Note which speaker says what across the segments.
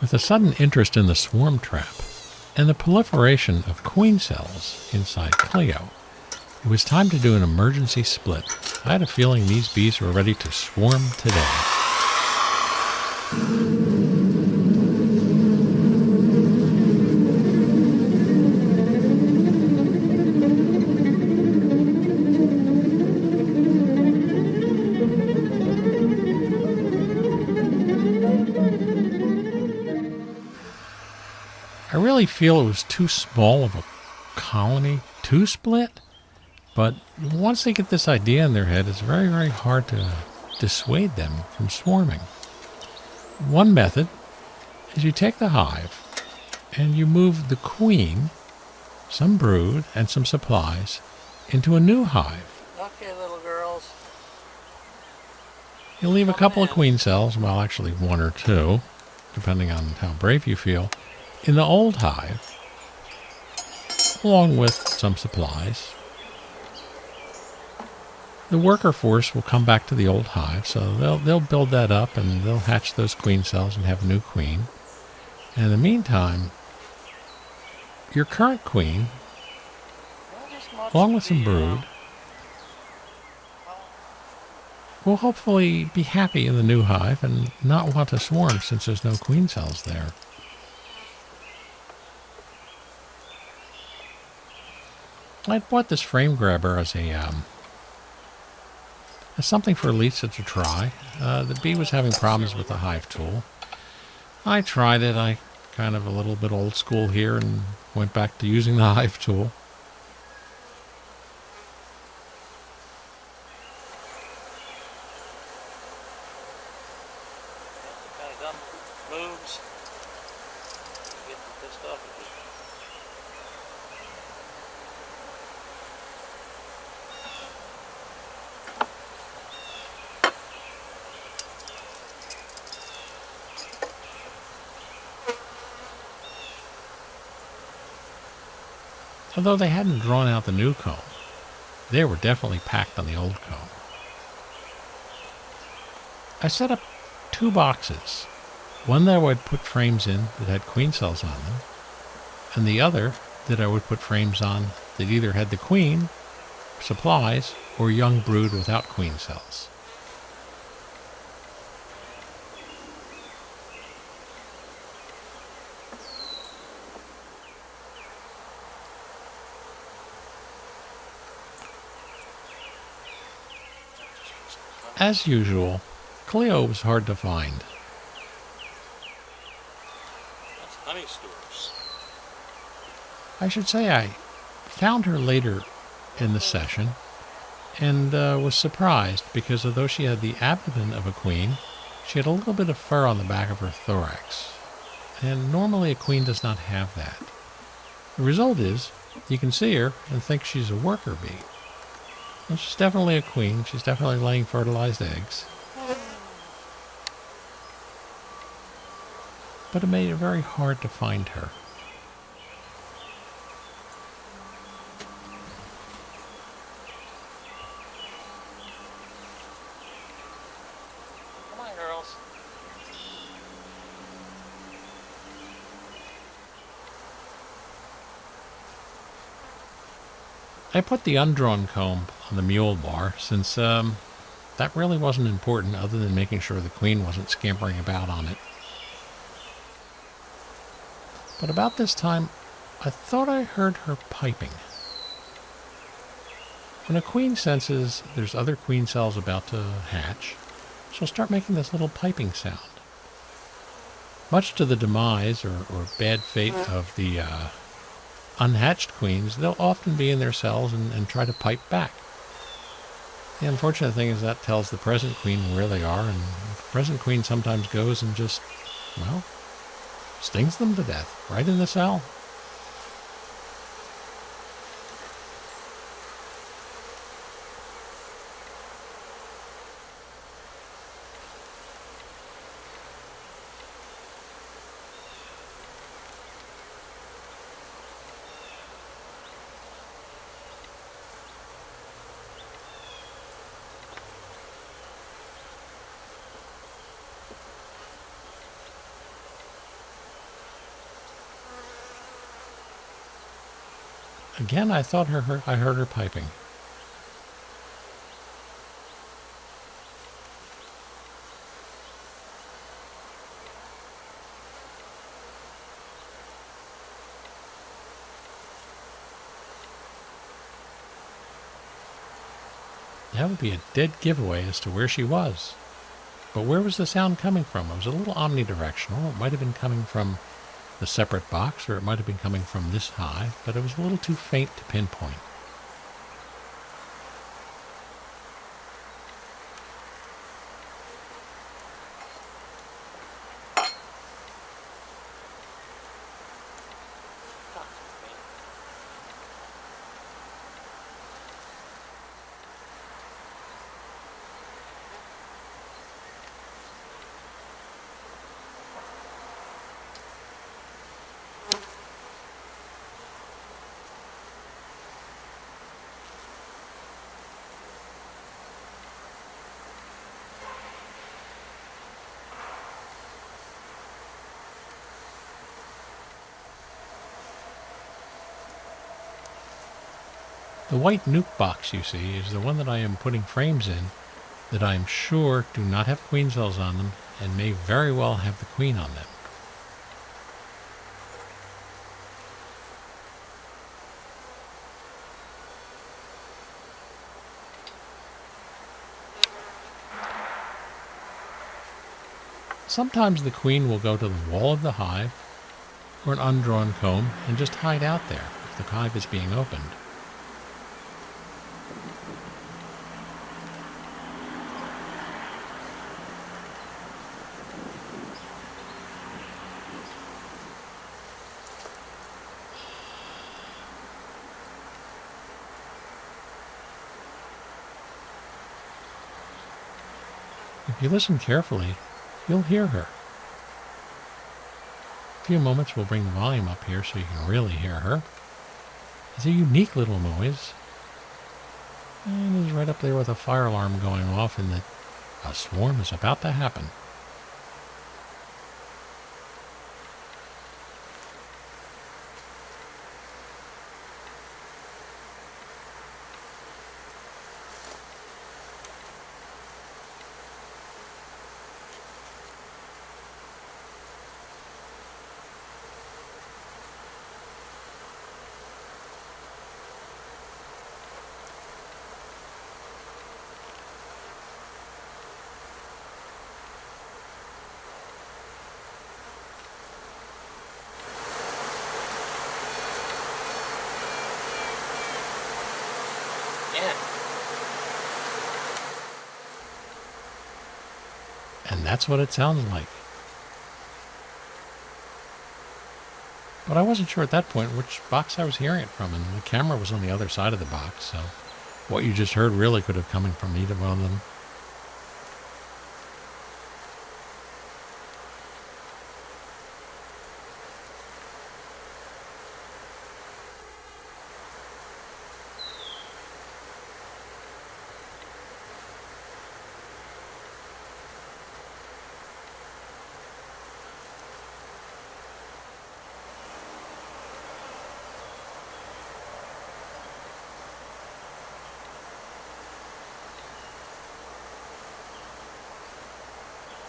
Speaker 1: With a sudden interest in the swarm trap and the proliferation of queen cells inside Cleo, it was time to do an emergency split. I had a feeling these bees were ready to swarm today. I really feel it was too small of a colony to split, but once they get this idea in their head, it's very, very hard to dissuade them from swarming. One method is you take the hive and you move the queen, some brood, and some supplies into a new hive.
Speaker 2: Okay, little girls.
Speaker 1: You'll leave a couple of queen cells, well, actually one or two, depending on how brave you feel, in the old hive, along with some supplies. The worker force will come back to the old hive, so they'll build that up and they'll hatch those queen cells and have a new queen. And in the meantime, your current queen, along with some brood, will hopefully be happy in the new hive and not want to swarm since there's no queen cells there. I bought this frame grabber as something for Lisa to try. The bee was having problems with the hive tool. I tried it. I kind of a little bit old school here and went back to using the hive tool.
Speaker 2: Kind of dumb moves. Get pissed off at you.
Speaker 1: Although they hadn't drawn out the new comb, they were definitely packed on the old comb. I set up 2 boxes, one that I would put frames in that had queen cells on them, and the other that I would put frames on that either had the queen, supplies, or young brood without queen cells. As usual, Cleo was hard to find.
Speaker 2: That's honey stores.
Speaker 1: I should say I found her later in the session and was surprised because although she had the abdomen of a queen, she had a little bit of fur on the back of her thorax. And normally a queen does not have that. The result is you can see her and think she's a worker bee. Well, she's definitely a queen. She's definitely laying fertilized eggs. But it made it very hard to find her.
Speaker 2: Come on, girls.
Speaker 1: I put the undrawn comb on the mule bar since that really wasn't important other than making sure the queen wasn't scampering about on it. But about this time, I thought I heard her piping. When a queen senses there's other queen cells about to hatch, she'll start making this little piping sound. Much to the demise or bad fate of the unhatched queens, they'll often be in their cells and try to pipe back. The unfortunate thing is that tells the present queen where they are, and the present queen sometimes goes and just, well, stings them to death right in the cell. Again, I thought I heard her piping. That would be a dead giveaway as to where she was. But where was the sound coming from? It was a little omnidirectional. It might have been coming from the separate box, or it might have been coming from this hive, but it was a little too faint to pinpoint. The white nuke box you see is the one that I am putting frames in that I am sure do not have queen cells on them and may very well have the queen on them. Sometimes the queen will go to the wall of the hive or an undrawn comb and just hide out there if the hive is being opened. If you listen carefully, you'll hear her. A few moments will bring the volume up here so you can really hear her. It's a unique little noise. And is right up there with a fire alarm going off and that a swarm is about to happen.
Speaker 2: Yeah.
Speaker 1: And that's what it sounds like. But I wasn't sure at that point which box I was hearing it from, and the camera was on the other side of the box, so what you just heard really could have come from either one of them.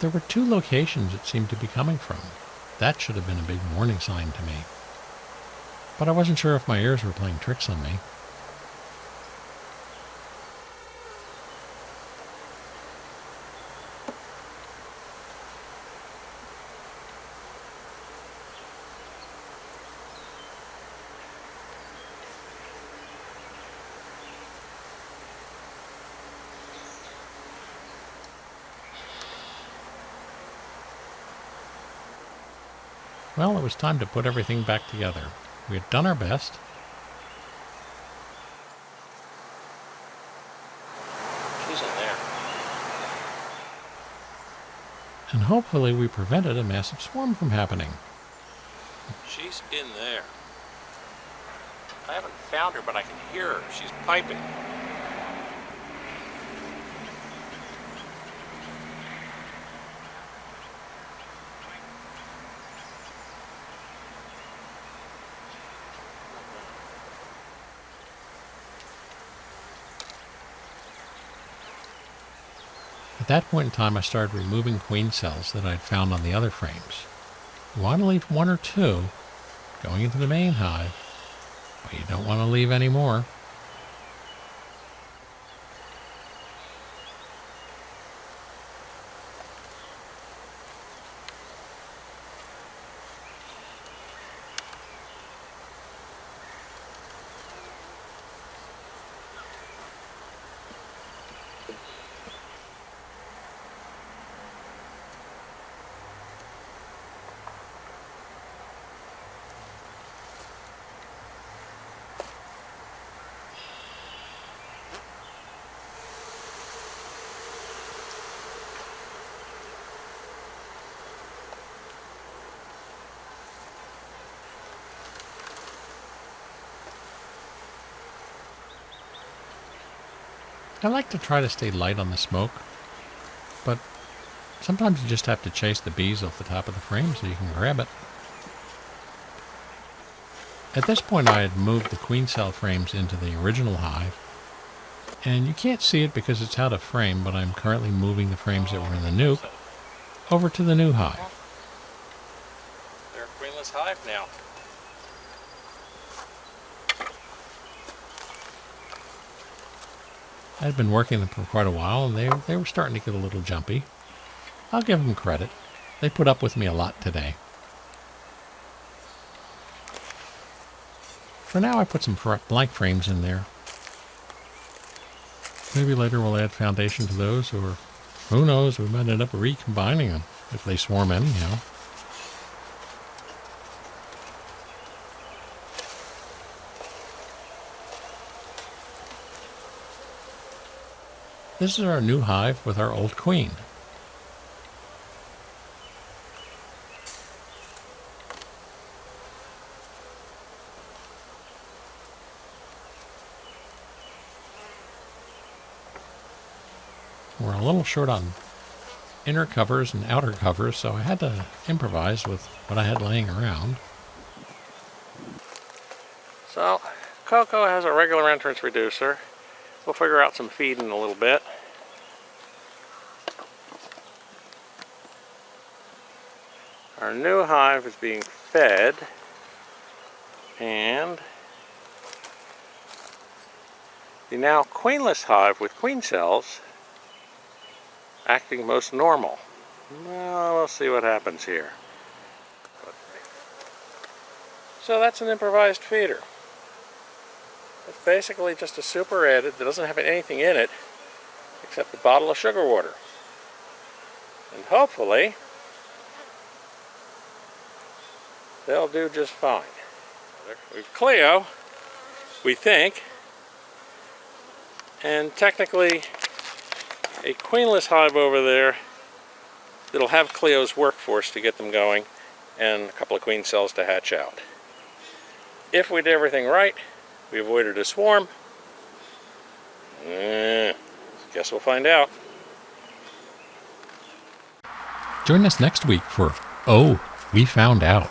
Speaker 1: There were two locations it seemed to be coming from. That should have been a big warning sign to me. But I wasn't sure if my ears were playing tricks on me. Well, it was time to put everything back together. We had done our best.
Speaker 2: She's in there.
Speaker 1: And hopefully we prevented a massive swarm from happening.
Speaker 2: She's in there. I haven't found her, but I can hear her. She's piping.
Speaker 1: that point in time, I started removing queen cells that I'd found on the other frames. You want to leave 1 or 2 going into the main hive, but you don't want to leave any more. I like to try to stay light on the smoke, but sometimes you just have to chase the bees off the top of the frame so you can grab it. At this point, I had moved the queen cell frames into the original hive, and you can't see it because it's out of frame, but I'm currently moving the frames that were in the nuke over to the new hive.
Speaker 2: They're a queenless hive now.
Speaker 1: I'd been working them for quite a while, and they were starting to get a little jumpy. I'll give them credit. They put up with me a lot today. For now, I put some blank frames in there. Maybe later we'll add foundation to those, or who knows, we might end up recombining them if they swarm anyhow. This is our new hive with our old queen. We're a little short on inner covers and outer covers, so I had to improvise with what I had laying around.
Speaker 2: So, Coco has a regular entrance reducer. We'll figure out some feed in a little bit. Our new hive is being fed, and the now queenless hive with queen cells acting most normal. Well, we'll see what happens here. So that's an improvised feeder. It's basically just a super added that doesn't have anything in it except a bottle of sugar water. And hopefully they'll do just fine. We've Cleo, we think, and technically a queenless hive over there that'll have Cleo's workforce to get them going and a couple of queen cells to hatch out. If we did everything right, we avoided a swarm. Guess we'll find out.
Speaker 1: Join us next week for Oh, We Found Out.